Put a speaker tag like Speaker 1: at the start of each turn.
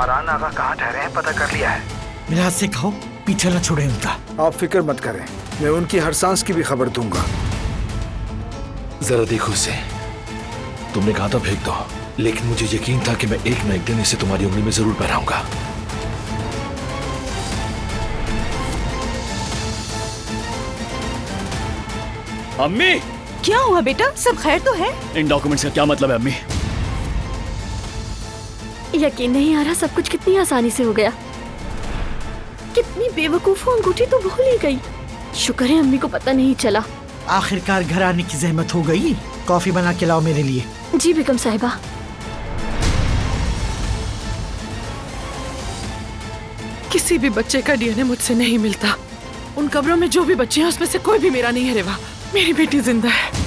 Speaker 1: बारान आगा कहाँ ठहरे हैं पता कर लिया है।
Speaker 2: मेरे हाथ से कहो पीछे न छोड़े उनका।
Speaker 3: आप फिक्र मत करें, मैं उनकी हर सांस की भी खबर दूंगा।
Speaker 4: जरा देखो इसे, तुमने कहा था फेंक दो, लेकिन मुझे यकीन था कि मैं एक न एक दिन इसे तुम्हारी उंगली में जरूर पहनाऊंगा।
Speaker 5: अम्मी,
Speaker 6: क्या हुआ बेटा, सब खैर तो है?
Speaker 5: इन डॉक्यूमेंट्स का क्या मतलब है अम्मी?
Speaker 7: यकीन नहीं आ रहा सब कुछ कितनी आसानी से हो गया। कितनी बेवकूफ अंगूठी तो भूल ही गई। शुक्र है अम्मी को पता नहीं चला।
Speaker 2: आखिरकार घर आने की जहमत हो गई। कॉफी बना के लाओ मेरे लिए।
Speaker 7: जी बेगम साहिबा।
Speaker 6: किसी भी बच्चे का डीएनए मुझसे नहीं मिलता। उन कब्रों में जो भी बच्चे हैं उसमें से कोई भी मेरा नहीं है रेवा। मेरी बेटी जिंदा है।